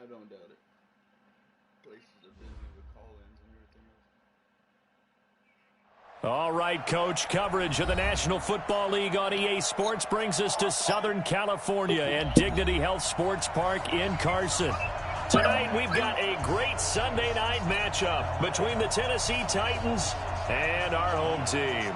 I don't doubt it. Places are busy with call-ins and everything else. All right, Coach. Coverage of the National Football League on EA Sports brings us to Southern California and Dignity Health Sports Park in Carson. Tonight, we've got a great Sunday night matchup between the Tennessee Titans and our home team.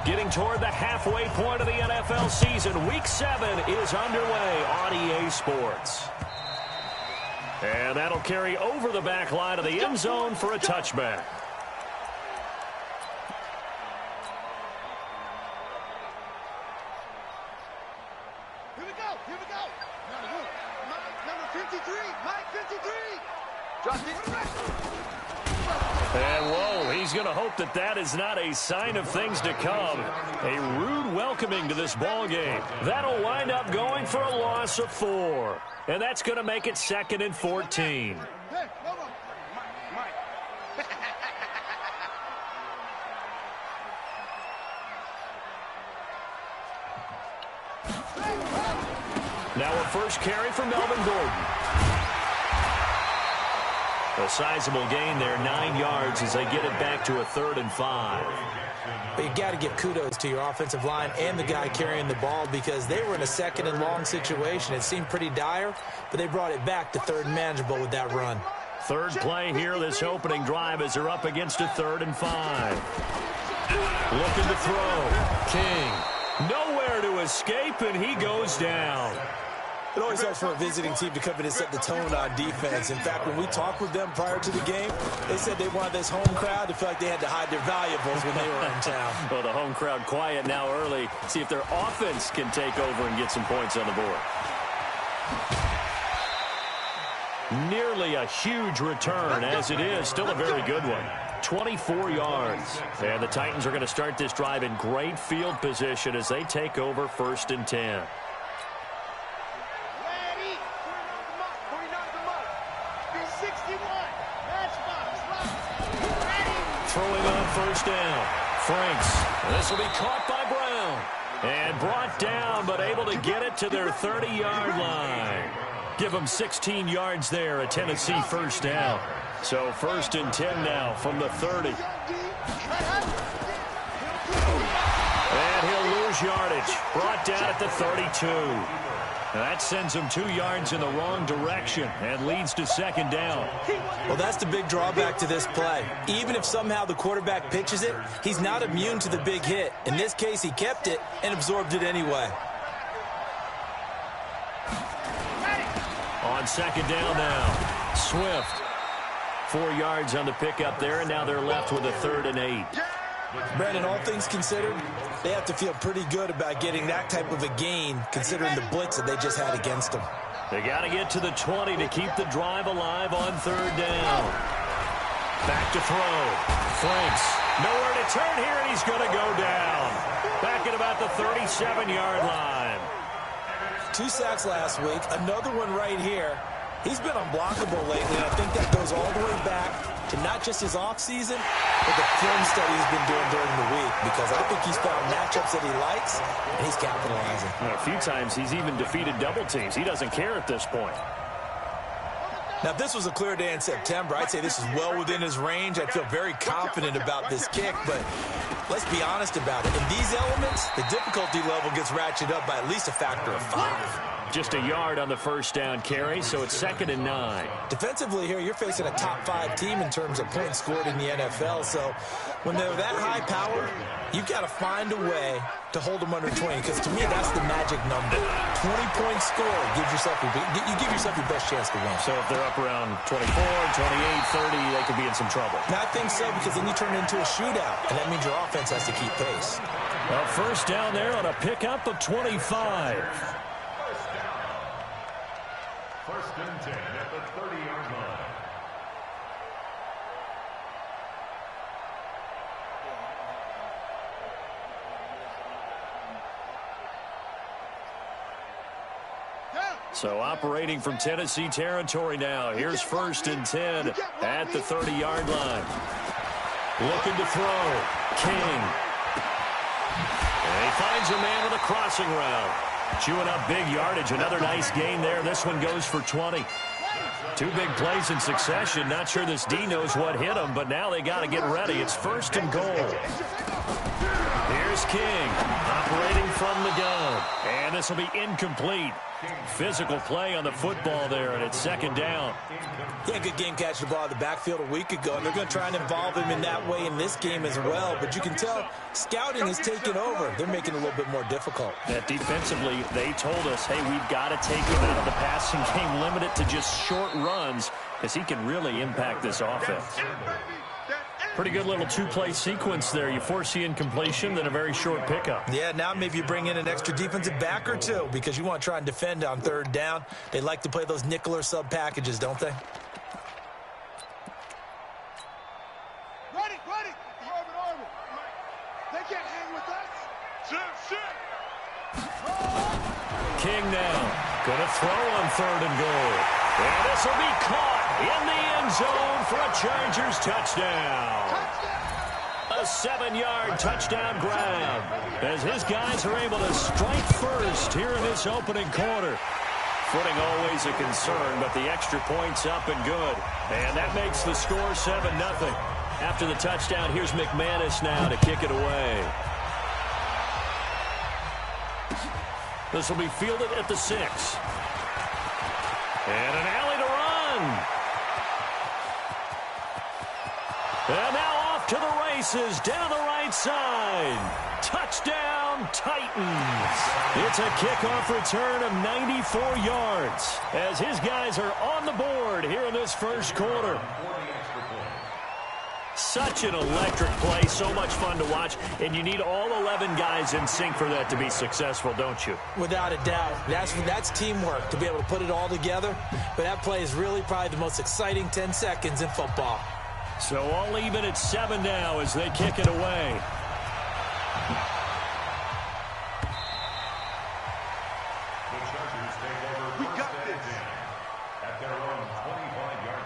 Getting toward the halfway point of the NFL season, Week 7 is underway on EA Sports. And that'll carry over the back line of the end zone for a touchback. Here we go. Number 53, Mike 53. And whoa, he's going to hope that that is not a sign of things to come. A rude welcoming to this ball game. That'll wind up going for a loss of 4. And that's going to make it 2nd and 14. Hey, hold on. Mike. Now a first carry for Melvin Gordon. A sizable gain there, 9 yards as they get it back to a 3rd and 5. But you got to give kudos to your offensive line and the guy carrying the ball because they were in a 2nd and long situation. It seemed pretty dire, but they brought it back to 3rd and manageable with that run. Third play here, this opening drive as they're up against a 3rd and 5. Looking to throw. King. Nowhere to escape, and he goes down. It always helps for a visiting team to come in and set the tone on defense. In fact, when we talked with them prior to the game, they said they wanted this home crowd to feel like they had to hide their valuables when they were in town. Well, the home crowd quiet now early. See if their offense can take over and get some points on the board. Nearly a huge return, as it is. Still a very good one. 24 yards. And the Titans are going to start this drive in great field position as they take over 1st and 10. Throwing on 1st down. Franks. This will be caught by Brown. And brought down, but able to get it to their 30-yard line. Give them 16 yards there, a Tennessee 1st down. So 1st and 10 now from the 30. And he'll lose yardage. Brought down at the 32. That sends him 2 yards in the wrong direction and leads to 2nd down. Well, that's the big drawback to this play. Even if somehow the quarterback pitches it, he's not immune to the big hit. In this case, he kept it and absorbed it anyway. On 2nd down now, Swift. 4 yards on the pickup there, and now they're left with a 3rd and 8. Brandon, all things considered, they have to feel pretty good about getting that type of a gain, considering the blitz that they just had against them. They got to get to the 20 to keep the drive alive on 3rd down. Back to throw. Franks. Nowhere to turn here, and he's going to go down. Back at about the 37-yard line. 2 sacks last week, another one right here. He's been unblockable lately, and I think that goes all the way back to not just his offseason, but the film study he's been doing during the week, because I think he's found matchups that he likes, and he's capitalizing. A few times he's even defeated double teams. He doesn't care at this point. Now, if this was a clear day in September, I'd say this is well within his range. I'd feel very confident about this kick, but let's be honest about it. In these elements, the difficulty level gets ratcheted up by at least a factor of 5. Just a yard on the 1st down carry, so it's 2nd and 9. Defensively here, you're facing a top 5 team in terms of points scored in the NFL, so when they're that high power, you've got to find a way to hold them under 20, because to me, that's the magic number. 20-point score gives yourself you give yourself your best chance to win. So if they're up around 24, 28, 30, they could be in some trouble. Now, I think so, because then you turn it into a shootout, and that means your offense has to keep pace. Well, 1st down there on a pickup of 25. 1st and 10 at the 30-yard line. So operating from Tennessee territory now. Here's 1st and 10 at the 30-yard line. Looking to throw. King. And he finds a man with a crossing route. Chewing up big yardage. Another nice gain there. This one goes for 20. Two big plays in succession. Not sure this D knows what hit him, but now they got to get ready. It's 1st and goal. Here's King operating from the gun. And this will be incomplete. Physical play on the football there, and it's 2nd down. Yeah, good game catching the ball in the backfield a week ago, and they're going to try and involve him in that way in this game as well. But you can tell scouting is taking over. They're making it a little bit more difficult. Yeah, defensively, they told us, hey, we've got to take him out of the passing game, limit it to just short runs, because he can really impact this offense. Pretty good little two-play sequence there. You force the incompletion, then a very short pickup. Yeah, now maybe you bring in an extra defensive back or two because you want to try and defend on 3rd down. They like to play those nickel or sub packages, don't they? Run it, run it. Orbit. They can't hang with us. Sit. King now. Going to throw on 3rd and goal. And this will be caught in the end zone for a Chargers touchdown. A 7-yard touchdown grab as his guys are able to strike first here in this opening quarter. Footing always a concern, but the extra point's up and good. And that makes the score 7-0. After the touchdown, here's McManus now to kick it away. This will be fielded at the 6. And an alley to run. And now off to the races down the right side. Touchdown, Titans. It's a kickoff return of 94 yards as his guys are on the board here in this first quarter. Such an electric play, so much fun to watch, and you need all 11 guys in sync for that to be successful, don't you? Without a doubt. That's teamwork to be able to put it all together, but that play is really probably the most exciting 10 seconds in football. So all even at 7 now as they kick it away. We got this. At their own 25-yard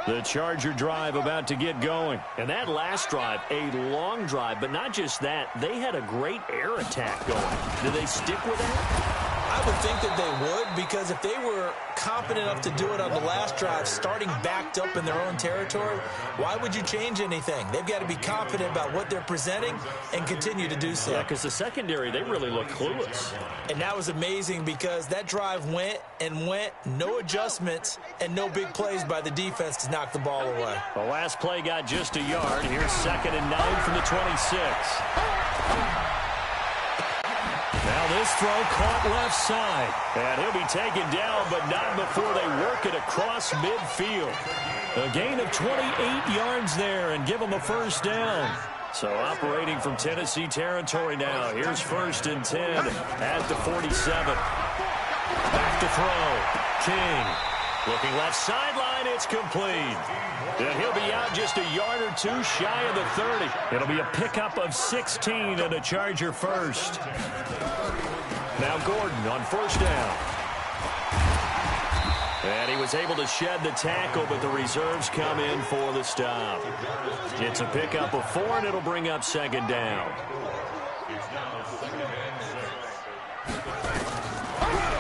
line. The Charger drive about to get going. And that last drive, a long drive, but not just that, they had a great air attack going. Did they stick with that? I would think that they would, because if they were competent enough to do it on the last drive, starting backed up in their own territory, why would you change anything? They've got to be confident about what they're presenting and continue to do so. Yeah, because the secondary, they really look clueless. And that was amazing because that drive went, no adjustments, and no big plays by the defense to knock the ball away. The last play got just a yard. Here's 2nd and 9 from the 26. Now this throw caught left side. And he'll be taken down, but not before they work it across midfield. A gain of 28 yards there and give them a 1st down. So operating from Tennessee territory now. Here's 1st and 10 at the 47. Back to throw. King. Looking left sideline, it's complete. And he'll be out just a yard or two shy of the 30. It'll be a pickup of 16 and a Charger 1st. Now Gordon on 1st down. And he was able to shed the tackle, but the reserves come in for the stop. It's a pickup of 4, and it'll bring up 2nd down.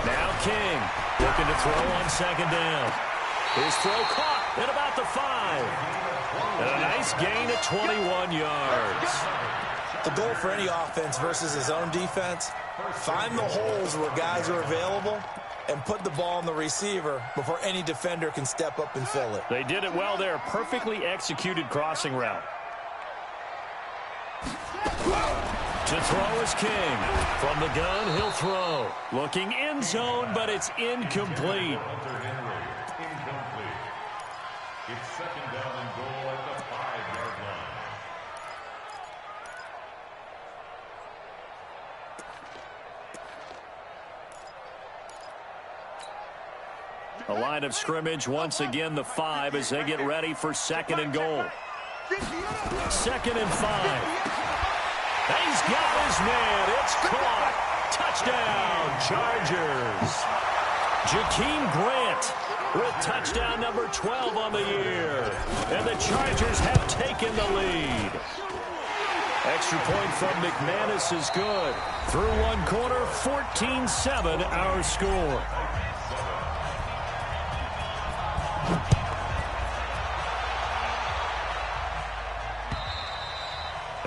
Now King looking to throw on 2nd down. His throw caught at about the 5. And a nice gain of 21 yards. The goal for any offense versus his own defense, find the holes where guys are available and put the ball on the receiver before any defender can step up and fill it. They did it well there. Perfectly executed crossing route. To throw is King. From the gun, he'll throw. Looking end zone, but it's incomplete. It's 2nd down and goal at the 5-yard line. A line of scrimmage once again, the 5, as they get ready for 2nd and goal. 2nd and 5. He's got his man. It's caught. Touchdown, Chargers. Jakeem Grant with touchdown number 12 on the year. And the Chargers have taken the lead. Extra point from McManus is good. Through one quarter, 14-7 our score.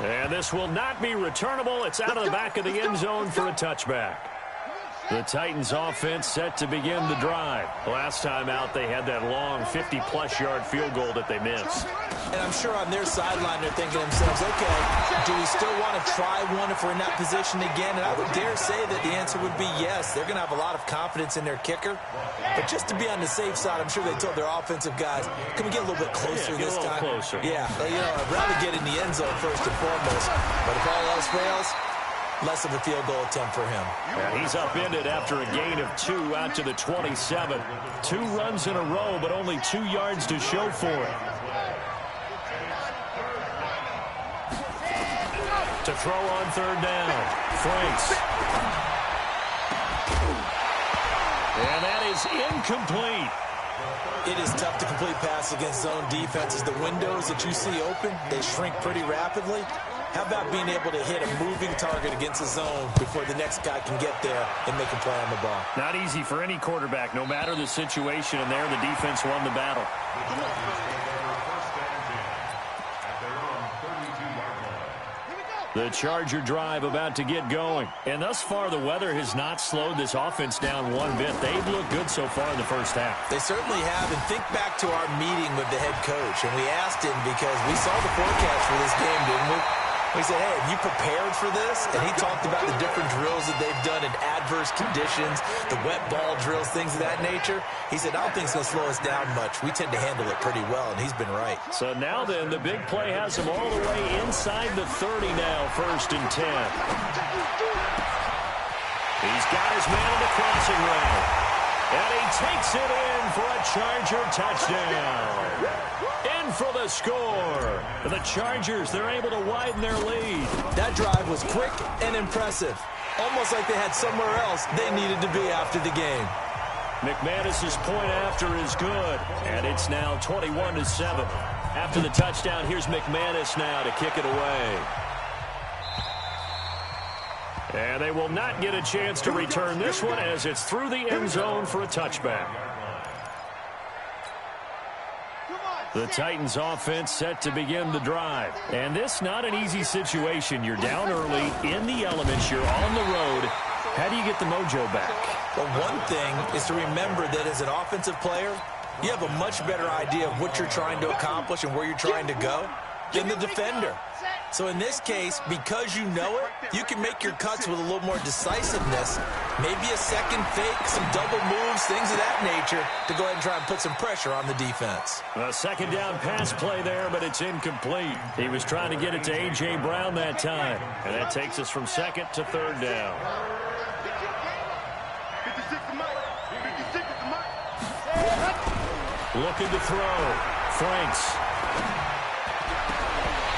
And this will not be returnable. It's out of the back of the end zone for a touchback. The Titans offense set to begin the drive. Last time out, they had that long 50-plus yard field goal that they missed. And I'm sure on their sideline they're thinking to themselves, okay, do we still want to try one if we're in that position again? And I would dare say that the answer would be yes. They're going to have a lot of confidence in their kicker. But just to be on the safe side, I'm sure they told their offensive guys, can we get a little bit closer this time? Closer. Yeah, I'd rather get in the end zone first and foremost. But if all else fails, less of a field goal attempt for him. And he's upended after a gain of 2 out to the 27. 2 runs in a row, but only 2 yards to show for it. To throw on third down. Franks. And that is incomplete. It is tough to complete pass against zone defenses. The windows that you see open, they shrink pretty rapidly. How about being able to hit a moving target against a zone before the next guy can get there and make a play on the ball? Not easy for any quarterback, no matter the situation, and there the defense won the battle. The Charger drive about to get going. And thus far, the weather has not slowed this offense down one bit. They've looked good so far in the first half. They certainly have. And think back to our meeting with the head coach. And we asked him because we saw the forecast for this game, didn't we? We said, hey, have you prepared for this? And he talked about the different drills that they've done in adverse conditions, the wet ball drills, things of that nature. He said, I don't think it's going to slow us down much. We tend to handle it pretty well, and he's been right. So now then, the big play has him all the way inside the 30 now, 1st and 10. He's got his man on the crossing route. And he takes it in for a Charger touchdown. In for the score. And the Chargers, they're able to widen their lead. That drive was quick and impressive. Almost like they had somewhere else they needed to be after the game. McManus's point after is good. And it's now 21-7. After the touchdown, here's McManus now to kick it away. And they will not get a chance to return this one as it's through the end zone for a touchback. The Titans offense set to begin the drive. And this not an easy situation. You're down early, in the elements, you're on the road. How do you get the mojo back? Well, one thing is to remember that as an offensive player, you have a much better idea of what you're trying to accomplish and where you're trying to go than the defender. So in this case, because you know it, you can make your cuts with a little more decisiveness. Maybe a second fake, some double moves, things of that nature to go ahead and try and put some pressure on the defense. A second down pass play there, but it's incomplete. He was trying to get it to A.J. Brown that time. And that takes us from 2nd to 3rd down. Looking to throw. Franks.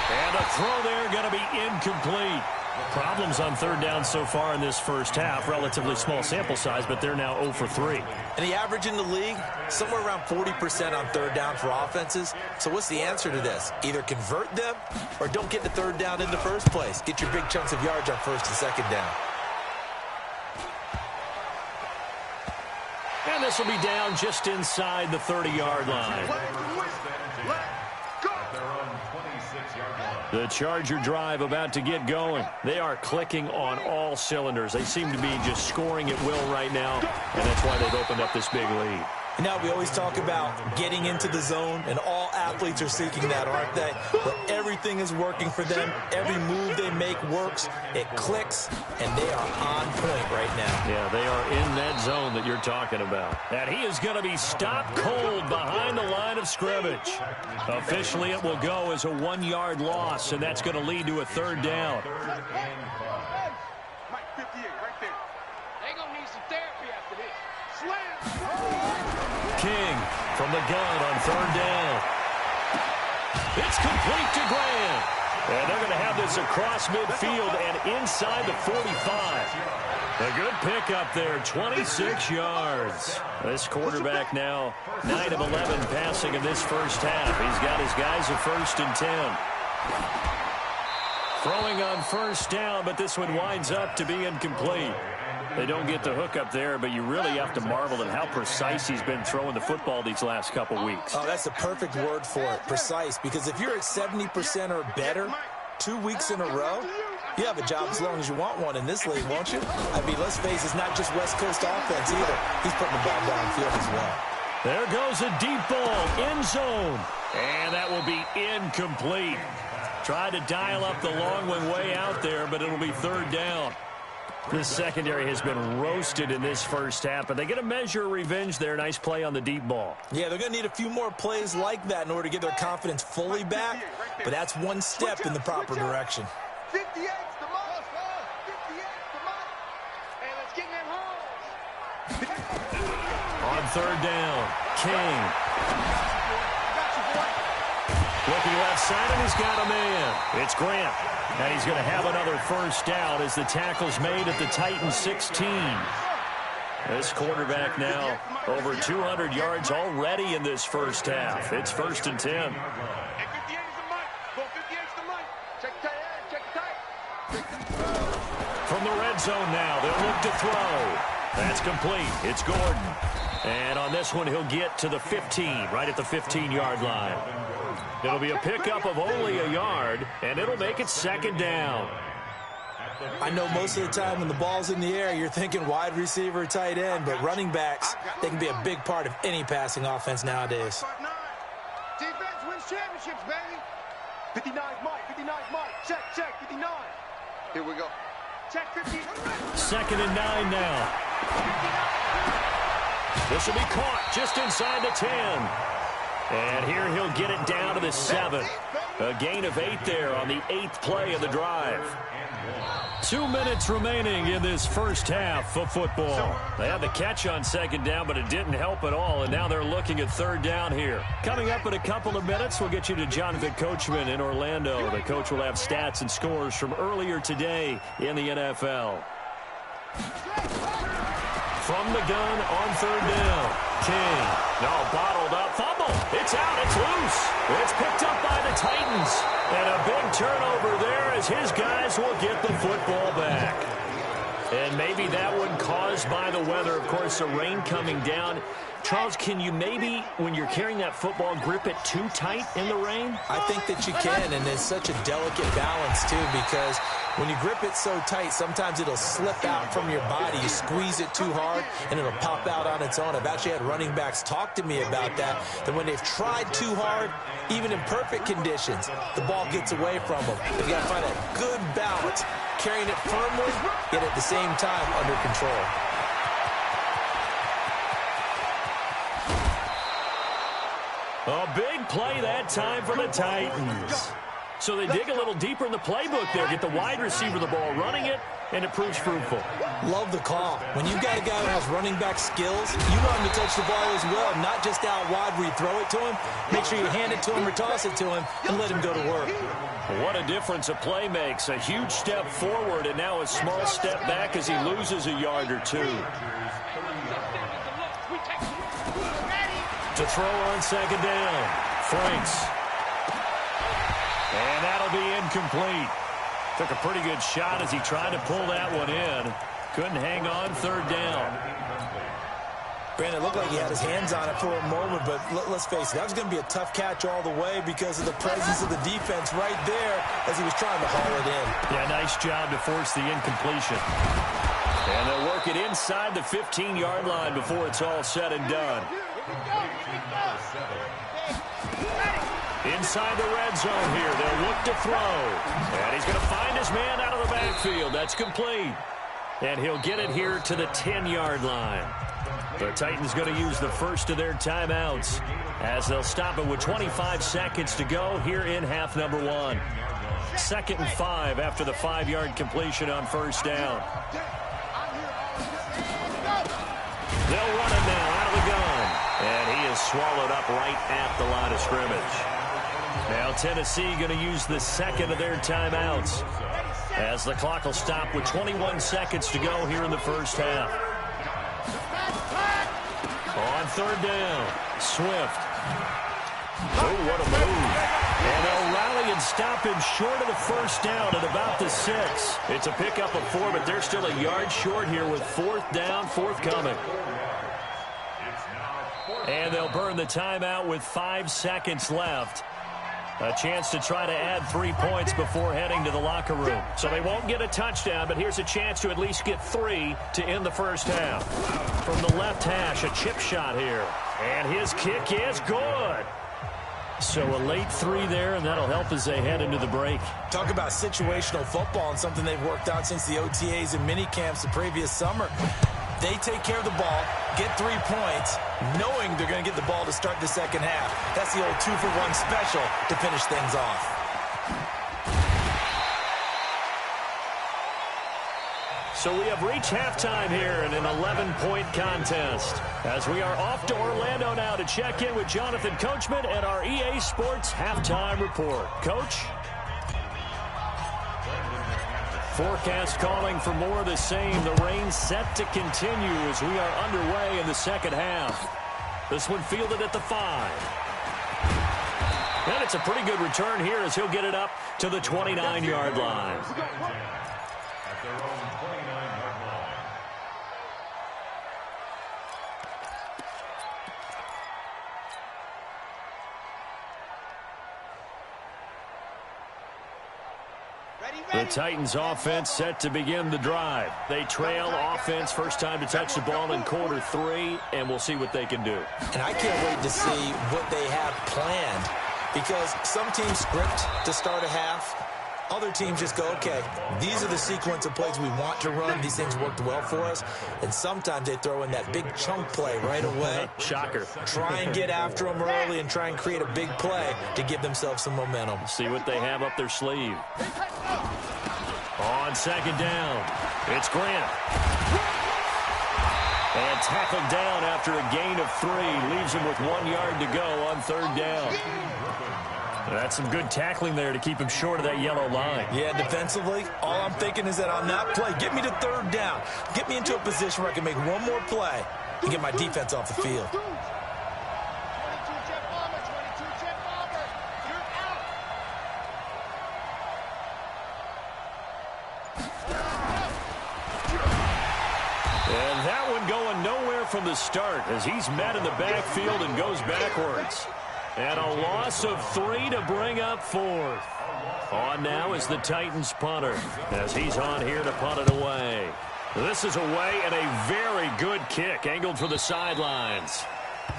And a throw there going to be incomplete. Problems on 3rd down so far in this first half. Relatively small sample size, but they're now 0 for 3. And the average in the league, somewhere around 40% on 3rd down for offenses. So what's the answer to this? Either convert them or don't get the 3rd down in the first place. Get your big chunks of yards on 1st and 2nd down. And this will be down just inside the 30-yard line. The Charger drive about to get going. They are clicking on all cylinders. They seem to be just scoring at will right now, and that's why they've opened up this big lead. Now we always talk about getting into the zone, and all athletes are seeking that, aren't they? Where everything is working for them. Every move they make works. It clicks, and they are on point right now. Yeah, they are in that zone that you're talking about. And he is going to be stopped cold behind the line of scrimmage. Officially, it will go as a 1-yard loss, and that's going to lead to a 3rd down. King from the gun on 3rd down. It's complete to Grant. And they're going to have this across midfield and inside the 45. A good pickup there, 26 yards. This quarterback now 9 of 11 passing in this first half. He's got his guys a 1st and 10. Throwing on first down, but this one winds up to be incomplete. They don't get the hook up there, but you really have to marvel at how precise he's been throwing the football these last couple weeks. Oh, that's the perfect word for it, precise, because if you're at 70% or better 2 weeks in a row, you have a job as long as you want one in this league, won't you? I mean, let's face it, it's not just West Coast offense either. He's putting the ball downfield as well. There goes a deep ball, end zone. And that will be incomplete. Tried to dial up the long one way out there, but it'll be 3rd down. This secondary has been roasted in this first half, but they get a measure of revenge there. Nice play on the deep ball. Yeah, they're going to need a few more plays like that in order to get their confidence fully back, but that's one step in the proper direction. 58's the mark. 58's the mark. And let's get in that hole. On 3rd down, King. Looking left side, and he's got a man. It's Grant. And he's going to have another 1st down as the tackle's made at the Titans 16. This quarterback now over 200 yards already in this first half. It's 1st and 10. And 58's the mark. Go 58's the mark. Check the tight end. Check the tight. From the red zone now, they'll look to throw. That's complete. It's Gordon. And on this one, he'll get to the 15, right at the 15-yard line. It'll be a pickup of only a yard, and it'll make it 2nd down. I know most of the time when the ball's in the air, you're thinking wide receiver, tight end, but running backs, they can be a big part of any passing offense nowadays. Defense wins championships, baby. 59's Mike. 59's Mike. Check, check, 59. Here we go. Check 50. 2nd and 9 now. This will be caught just inside the 10. And here he'll get it down to the 7. A gain of 8 there on the 8th play of the drive. 2 minutes remaining in this first half of football. They had the catch on 2nd down, but it didn't help at all, and now they're looking at 3rd down here. Coming up in a couple of minutes, we'll get you to Jonathan Coachman in Orlando. The coach will have stats and scores from earlier today in the NFL. From the gun on 3rd down. King. No, bottled up. Fumble. It's out. It's loose. It's picked up by the Titans. And a big turnover there as his guys will get the football back. And maybe that one caused by the weather. Of course, the rain coming down. Charles, can you maybe, when you're carrying that football, grip it too tight in the rain? I think that you can, and it's such a delicate balance, too, because when you grip it so tight, sometimes it'll slip out from your body. You squeeze it too hard, and it'll pop out on its own. I've actually had running backs talk to me about that when they've tried too hard, even in perfect conditions, the ball gets away from them. They've got to find a good balance, carrying it firmly, yet at the same time under control. A big play that time for the Titans. So they dig a little deeper in the playbook there, get the wide receiver the ball, running it, and it proves fruitful. Love the call. When you've got a guy who has running back skills, you want him to touch the ball as well, not just out wide where you throw it to him. Make sure you hand it to him or toss it to him and let him go to work. What a difference a play makes. A huge step forward and now a small step back as he loses a yard or two. To throw on 2nd down. Franks. And that'll be incomplete. Took a pretty good shot as he tried to pull that one in. Couldn't hang on 3rd down. Brandon, it looked like he had his hands on it for a moment, but let's face it, that was going to be a tough catch all the way because of the presence of the defense right there as he was trying to haul it in. Yeah, nice job to force the incompletion. And they'll work it inside the 15-yard line before it's all said and done. Inside the red zone here, they'll look to throw. And he's going to find his man out of the backfield. That's complete. And he'll get it here to the 10-yard line. The Titans going to use the first of their timeouts as they'll stop it with 25 seconds to go here in half number 1. 2nd and 5 after the 5-yard completion on 1st down. They'll run it now out of the gun. And he is swallowed up right at the line of scrimmage. Now Tennessee going to use the 2nd of their timeouts. as the clock will stop with 21 seconds to go here in the first half. On third down, Swift. Oh, what a move. And they'll rally and stop him short of the first down at about the 6. It's a pickup of 4, but they're still a yard short here with fourth down forthcoming. And they'll burn the timeout with 5 seconds left. A chance to try to add 3 points before heading to the locker room. So they won't get a touchdown, but here's a chance to at least get 3 to end the first half. From the left hash, a chip shot here. And his kick is good. So a late 3 there, and that'll help as they head into the break. Talk about situational football and something they've worked out since the OTAs and mini camps the previous summer. They take care of the ball, get 3 points, knowing they're going to get the ball to start the second half. That's the old 2-for-1 special to finish things off. So we have reached halftime here in an 11-point contest. As we are off to Orlando now to check in with Jonathan Coachman and our EA Sports Halftime Report. Coach? Forecast calling for more of the same. The rain set to continue as we are underway in the second half. This one fielded at the 5. And it's a pretty good return here as he'll get it up to the 29-yard line. At their own 29-yard line. The Titans offense set to begin the drive. They trail offense, first time to touch the ball in quarter 3, and we'll see what they can do. And I can't wait to see what they have planned, because some teams script to start a half. Other teams just go, okay, these are the sequence of plays we want to run. These things worked well for us. And sometimes they throw in that big chunk play right away. Shocker. Try and get after them early and try and create a big play to give themselves some momentum. See what they have up their sleeve. On second down, it's Grant. And tackled down after a gain of 3. Leaves him with 1 yard to go on third down. That's some good tackling there to keep him short of that yellow line. Yeah, defensively, all I'm thinking is that on that play, get me to third down. Get me into a position where I can make one more play and get my defense off the field. And that one going nowhere from the start as he's met in the backfield and goes backwards. And a loss of 3 to bring up 4th. On now is the Titans punter as he's on here to punt it away. This is away and a very good kick angled for the sidelines.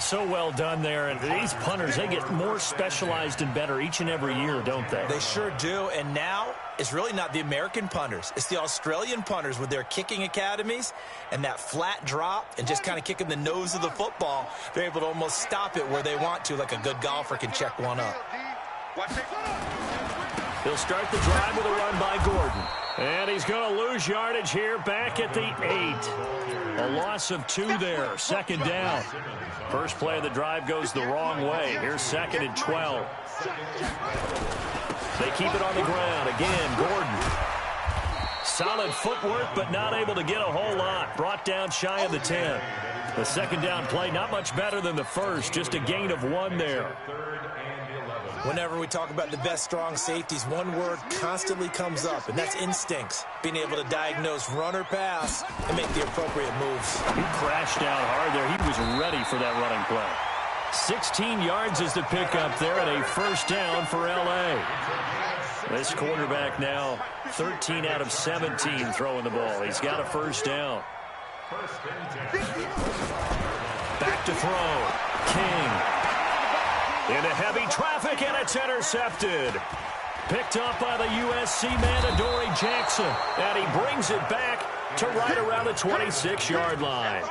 So well done there. And these punters, they get more specialized and better each and every year, don't they? They sure do. And now it's really not the American punters. It's the Australian punters with their kicking academies and that flat drop and just kind of kicking the nose of the football. They're able to almost stop it where they want to, like a good golfer can check one up. He'll start the drive with a run by Gordon. And he's going to lose yardage here back at the 8. A loss of 2 there. Second down. First play of the drive goes the wrong way. Here's second and 12. They keep it on the ground. Again, Gordon. Solid footwork, but not able to get a whole lot. Brought down shy of the 10. The second down play, not much better than the first. Just a gain of 1 there. Whenever we talk about the best strong safeties, one word constantly comes up, and that's instincts. Being able to diagnose run or pass and make the appropriate moves. He crashed out hard there. He was ready for that running play. 16 yards is the pickup there and a first down for L.A. This quarterback now 13 out of 17 throwing the ball. He's got a first down. Back to throw. King. Into heavy traffic, and it's intercepted. Picked up by the USC man, Adoree Jackson. And he brings it back to right around the 26-yard line.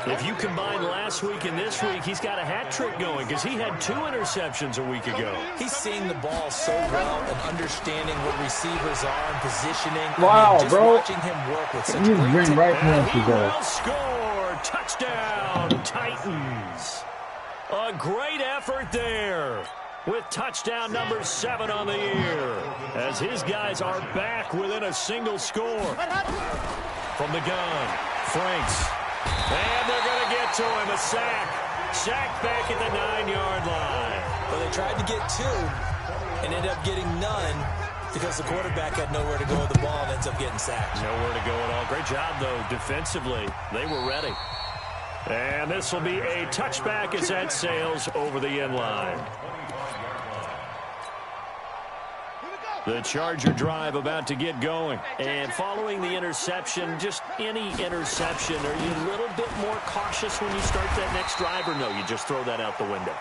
If you combine last week and this week, he's got a hat trick going because he had 2 interceptions a week ago. He's seeing the ball so well and understanding what receivers are and positioning. Wow, just bro. Watching him work with such You great bring right And past he you, bro. will score. Touchdown, Titans. A great effort there. with touchdown number 7 on the year, as his guys are back within a single score. From the gun, Franks. And they're going to get to him, a sack. Sack back at the 9-yard line. Well, they tried to get 2 and ended up getting none because the quarterback had nowhere to go with the ball and ends up getting sacked. Nowhere to go at all. Great job, though, defensively. They were ready. And this will be a touchback as that sails over the end line. The Charger drive about to get going. And following the interception, just any interception, are you a little bit more cautious when you start that next drive, or no, you just throw that out the window?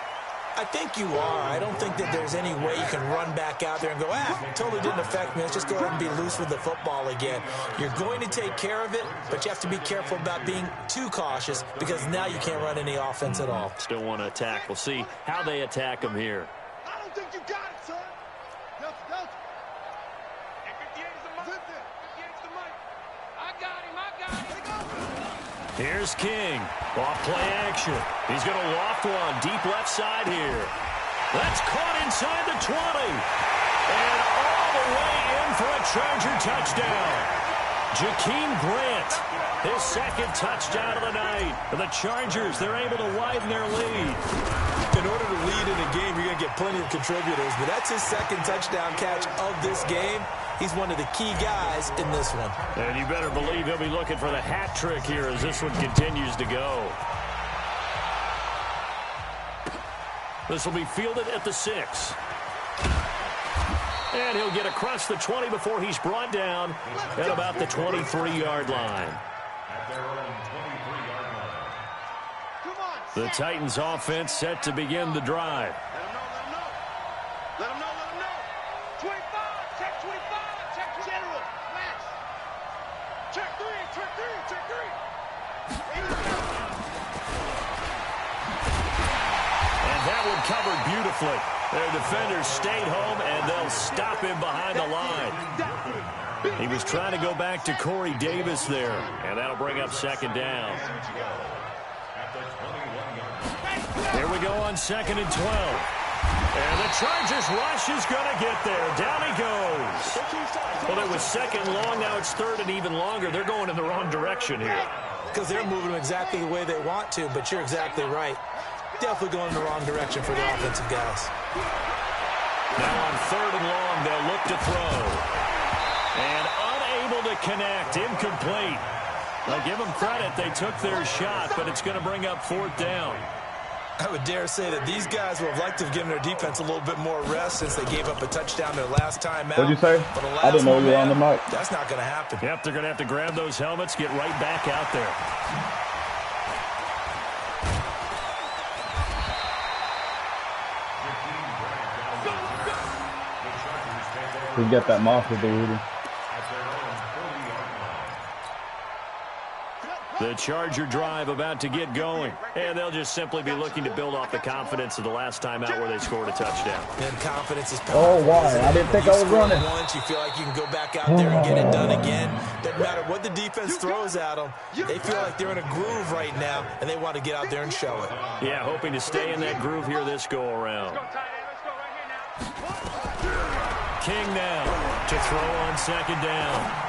I think you are. I don't think that there's any way you can run back out there and go, totally didn't affect me. Let's just go ahead and be loose with the football again. You're going to take care of it, but you have to be careful about being too cautious because now you can't run any offense at all. Still want to attack. We'll see how they attack him here. I don't think you got it, son. Here's King. Off play action. He's going to loft one deep left side here. That's caught inside the 20. And all the way in for a Charger touchdown. Jakeem Grant, his second touchdown of the night. And the Chargers, they're able to widen their lead. In order to lead in a game, you're going to get plenty of contributors, but that's his second touchdown catch of this game. He's one of the key guys in this one. And you better believe he'll be looking for the hat trick here as this one continues to go. This will be fielded at the 6. And he'll get across the 20 before he's brought down at about the 23-yard line. At their own 23-yard line. The Titans offense set to begin the drive. Let him know. 25, check 25, check general, max. Check 3. And that one covered beautifully. Their defenders stayed home, and they'll stop him behind the line. He was trying to go back to Corey Davis there, and that'll bring up second down. Here we go on 2nd and 12. And the Chargers rush is going to get there. Down he goes. Well, it was second long. Now it's third and even longer. They're going in the wrong direction here. Because they're moving them exactly the way they want to, but you're exactly right. Definitely going in the wrong direction for the offensive guys. Now on 3rd and long, they'll look to throw. And unable to connect. Incomplete. Now give them credit. They took their shot, but it's going to bring up 4th down. I would dare say that these guys would have liked to have given their defense a little bit more rest since they gave up a touchdown their last time out. What'd you say? I didn't know you were on the mic. That's not going to happen. Yep, they're going to have to grab those helmets, get right back out there. We get that monster dude. The Charger drive about to get going. And they'll just simply be looking to build off the confidence of the last time out where they scored a touchdown. And confidence is powerful. Oh, why? I didn't think I was running. Once you feel like you can go back out there and get it done again. Doesn't matter what the defense throws at them. They feel like they're in a groove right now, and they want to get out there and show it. Yeah, hoping to stay in that groove here this go-around. King now to throw on 2nd down.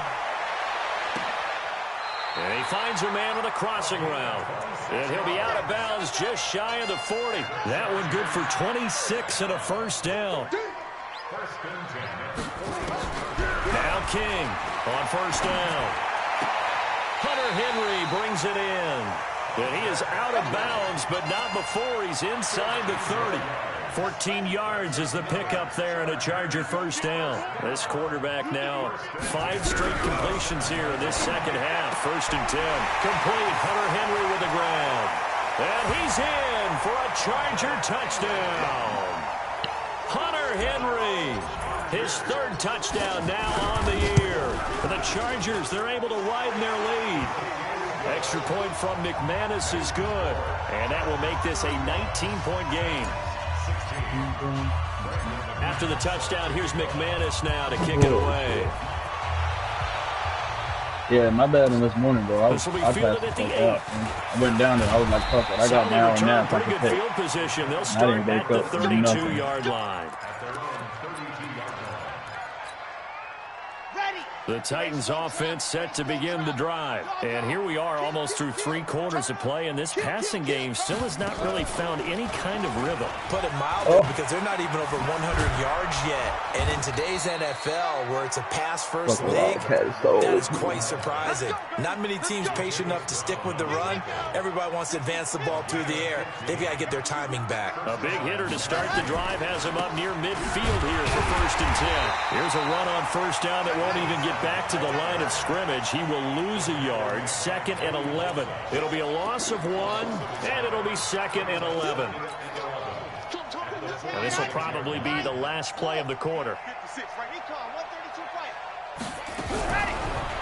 And he finds a man on the crossing route. And he'll be out of bounds just shy of the 40. That one good for 26 and a first down. Now King on 1st down. Hunter Henry brings it in. And he is out of bounds, but not before he's inside the 30. 14 yards is the pickup there and a Charger first down. This quarterback now 5 straight completions here in this second half. 1st and 10. Complete. Hunter Henry with the grab. And he's in for a Charger touchdown. Hunter Henry, his 3rd touchdown now on the year. For the Chargers, they're able to widen their lead. Extra point from McManus is good. And that will make this a 19-point game. After the touchdown, here's McManus now to kick it away. Yeah, my bad on this morning, bro. I This will be passed fielded the at the fuck 8. out. I went down there. I was like, fuck it. I got an hour and a half. I Pretty can good take. field position. They'll I start didn't at wake the up and do nothing. 32-yard line. The Titans offense set to begin the drive. And here we are almost through 3 quarters of play, and this passing game still has not really found any kind of rhythm. Put it mildly, because they're not even over 100 yards yet. And in today's NFL, where it's a pass-first league, that is quite surprising. Not many teams patient enough to stick with the run. Everybody wants to advance the ball through the air. They've got to get their timing back. A big hitter to start the drive has him up near midfield here for 1st and 10. Here's a run on 1st down that won't even get back to the line of scrimmage. He will lose a yard. 2nd and 11. It'll be a loss of 1, and it'll be 2nd and 11. And this will probably be the last play of the quarter.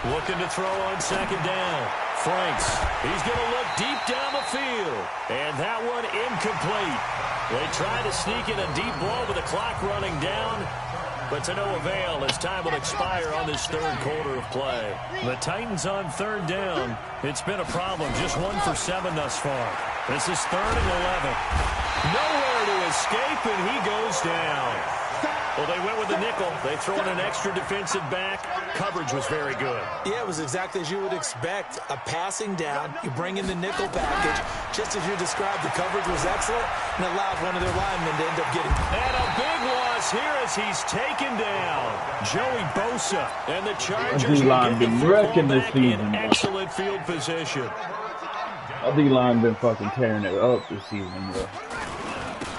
Looking to throw on 2nd down. Franks. He's going to look deep down the field. And that one incomplete. They try to sneak in a deep ball with the clock running down, but to no avail as time will expire on this 3rd quarter of play. The Titans on 3rd down. It's been a problem. Just 1 for 7 thus far. This is 3rd and 11. Nowhere to escape, and he goes down. Well, they went with the nickel. They throw in an extra defensive back. Coverage was very good. Yeah, it was exactly as you would expect. A passing down. You bring in the nickel package. Just as you described, the coverage was excellent and allowed one of their linemen to end up getting. And a big loss here as he's taken down. Joey Bosa and the Chargers D-line been wrecking this season, in bro. excellent field position. Our D-line been fucking tearing it up this season, bro.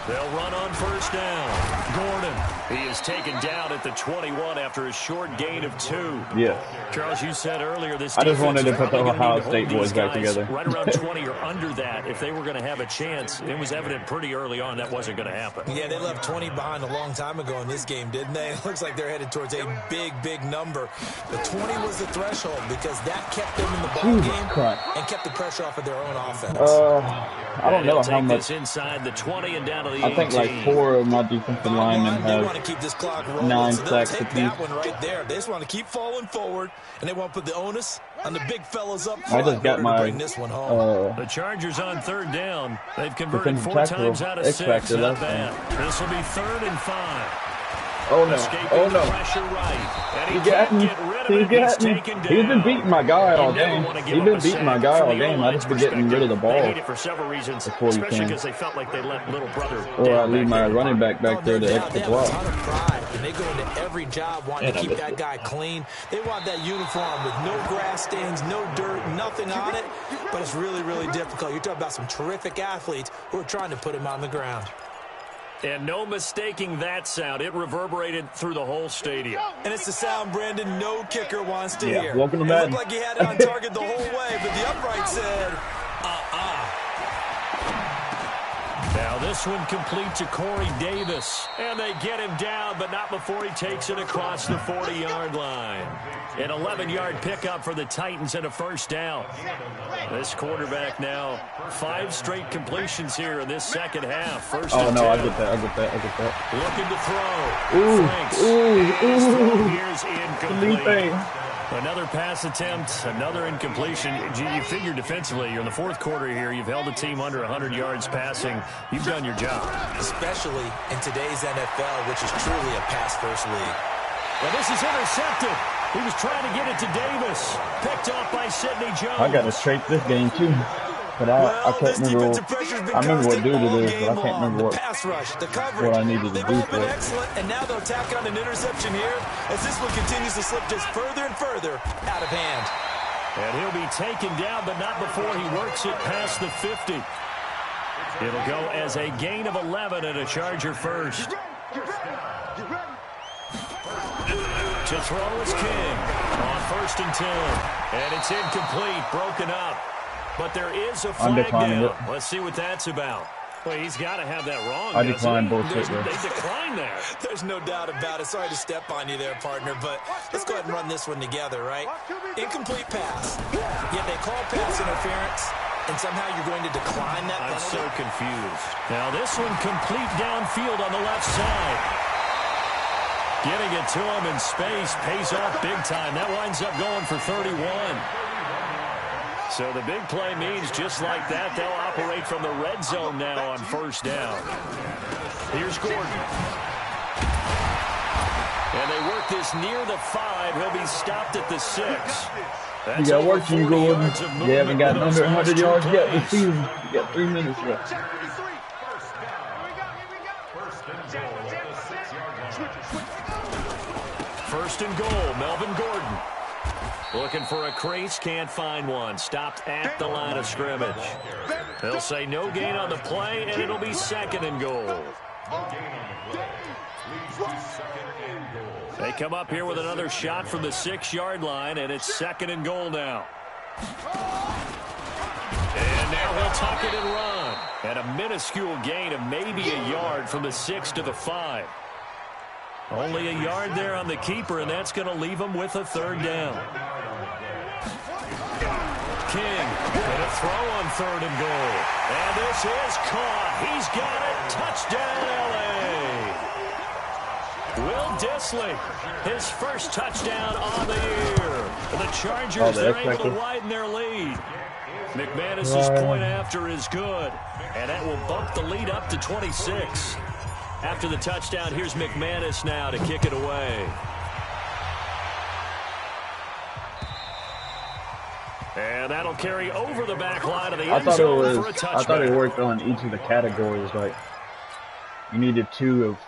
They'll run on 1st down. Gordon. He is taken down at the 21 after a short gain of 2. Yeah. Charles, you said earlier this I just wanted to defense put the is probably Ohio gonna need to State hold boys these back guys together. right around 20 or under that if they were going to have a chance. It was evident pretty early on that wasn't going to happen. Yeah, they left 20 behind a long time ago in this game, didn't they? It looks like they're headed towards a big, big number. But 20 was the threshold because that kept them in the ball game and kept the pressure off of their own offense. I don't know how much. Inside the 20 and down to the 18. I think like 4 of my defensive linemen They want to have keep this clock rolling, 9 so they'll sacks take apiece. that one right there. They just want to keep falling forward, and they want to put the onus on the big fellas up front. I just got in order to my bring this one home. The Chargers on 3rd down. They've converted defensive 4 tackle times out of 6. X-Factor Not last bad. This will be 3rd and 5. Oh no! Escaping Oh the no! pressure right. And He got can't me. get rid of He it. got me. Taken down. He's been beating my guy all You never game. want to give He's up been a beating my sack. guy From all the game. I O-line's just been getting rid of the They ball hate it for several reasons, before you especially can. because they felt like they let little brother Or I down leave back my there. running back No there to doubt. extra They have a block. ton of pride, and they go into every job wanting to keep that guy clean. They want that uniform with no grass stains, no dirt, nothing on it. But it's really, really difficult. You're talking about some terrific athletes who are trying to put him on the ground. And no mistaking that sound. It reverberated through the whole stadium. And it's the sound Brandon no kicker wants to Yeah, hear. welcome to It Madden. looked like he had it on target the whole way, but the upright said, Now this one complete to Corey Davis. And they get him down, but not before he takes it across the 40-yard line. An 11-yard pickup for the Titans and a 1st down. This quarterback now 5 straight completions here in this 2nd half. 1st Oh and no! 10. I get that. Looking to throw. Ooh, Franks. ooh, ooh. Here's incomplete. Felipe. Another pass attempt, another incompletion. You figure defensively, you're in the 4th quarter here. You've held a team under 100 yards passing. You've done your job. especially in today's NFL, which is truly a pass-first league. Well, this is intercepted. He was trying to get it to Davis. Picked off by Sidney Jones. I got to straight this game too. But I can't remember. I remember what dude it is, but I can't remember what. Pass rush, the coverage. What I needed to They've do all for been it. excellent, and now they'll tack on an interception here as this one continues to slip just further and further out of hand. And he'll be taken down, but not before he works it past the 50. It'll go as a gain of 11 and a Charger first. To throw is King on 1st and 10. And it's incomplete, broken up. But there is a flag declining down. it. Let's see what that's about. Well, he's got to have that wrong. I doesn't decline he? bullshit, bro. They declined that. There's no doubt about it. Sorry to step on you there, partner, but let's go ahead and run this one together, right? Incomplete pass. Yet they call pass interference, and somehow you're going to decline that I'm penalty. so confused. Now this one complete downfield on the left side. Getting it to him in space pays off big time. That winds up going for 31. So the big play means just like that, they'll operate from the red zone now on first down. Here's Gordon. And they work this near the 5. He'll be stopped at the 6. You got work to you, Gordon. You haven't gotten under 100 yards yet this season. You got 3 minutes left. First and goal, Melvin Gordon. Looking for a crease, can't find one. Stopped at the line of scrimmage. They'll say no gain on the play, and it'll be second and goal. They come up here with another shot from the 6-yard line, and it's second and goal now. And now he'll tuck it and run. And a minuscule gain of maybe a yard from the 6 to the 5. Only a yard there on the keeper, and that's going to leave him with a third down. King, going to throw on third and goal. And this is caught. He's got it. Touchdown, L.A. Will Dissly, his first touchdown on the year. The Chargers, they're able to widen their lead. McManus's point after is good, and that will bump the lead up to 26. After the touchdown, here's McManus now to kick it away. And that'll carry over the back line of the end zone for a touchback. I thought it worked on each of the categories. Like, you needed 2 of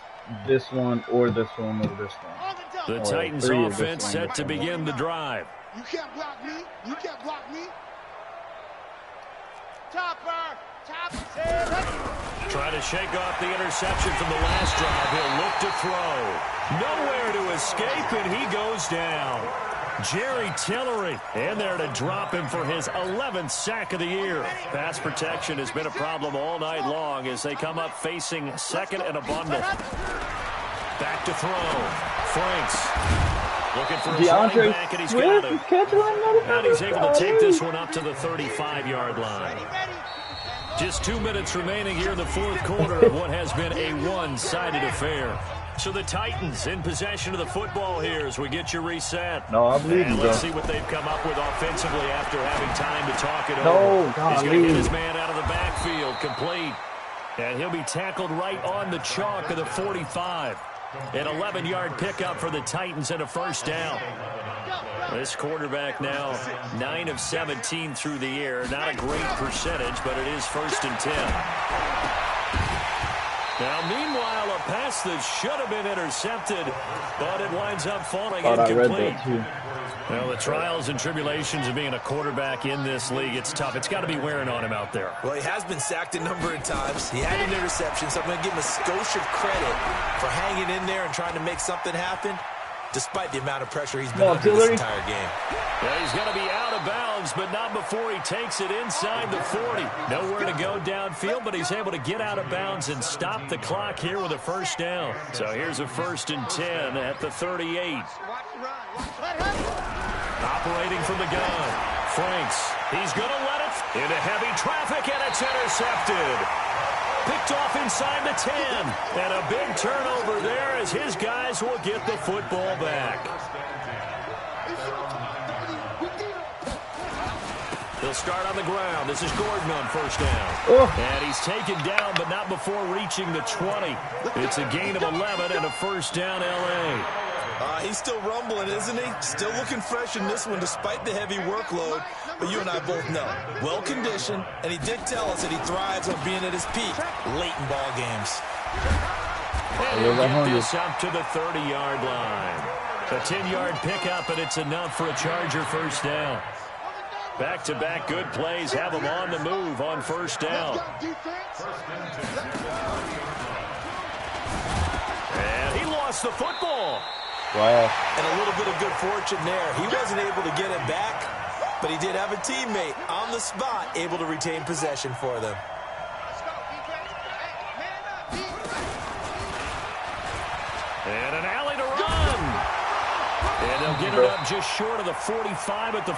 this one or this one or this one. The Titans offense set to begin the drive. You can't block me. You can't block me. Topper. Trying to shake off the interception from the last drive. He'll look to throw. Nowhere to escape, and he goes down. Jerry Tillery in there to drop him for his 11th sack of the year. Pass protection has been a problem all night long as they come up facing second and a bundle. Back to throw. Franks looking for a running back, and he's got him. And he's able to take this one up to the 35-yard line. Just 2 minutes remaining here in the fourth quarter of what has been a one-sided affair. So the Titans in possession of the football here as we get you reset. No, I believe you, let's see what they've come up with offensively after having time to talk it over. He's going to get his man out of the backfield, complete. And he'll be tackled right on the chalk of the 45. An 11-yard pickup for the Titans and a first down. This quarterback now 9 of 17 through the air. Not a great percentage, but it is first and 10. Now, meanwhile, a pass that should have been intercepted, but it winds up falling incomplete. Well, the trials and tribulations of being a quarterback in this league, it's tough. It's got to be wearing on him out there. Well, he has been sacked a number of times. He had an interception, so I'm going to give him a skosh of credit for hanging in there and trying to make something happen, despite the amount of pressure he's been under this entire game. Yeah, he's going to be out of bounds, but not before he takes it inside the 40. Nowhere to go downfield, but he's able to get out of bounds and stop the clock here with a first down. So here's a first and 10 at the 38. Operating from the gun. Franks, he's going to let it into heavy traffic, and it's intercepted. Picked off inside the 10. And a big turnover there as his guys will get the football back. He'll start on the ground. This is Gordon on first down. And he's taken down, but not before reaching the 20. It's a gain of 11 and a first down, L.A. He's still rumbling, isn't he? Still looking fresh in this one despite the heavy workload. But you and I both know, well-conditioned, and he did tell us that he thrives on being at his peak late in ball games. And he'll get this up to the 30-yard line. A 10-yard pickup, and it's enough for a Charger first down. Back-to-back good plays have him on the move on first down. And he lost the football. Wow. And a little bit of good fortune there. He wasn't able to get it back, but he did have a teammate on the spot able to retain possession for them. And an alley to run. And they'll get it up just short of the 45 at the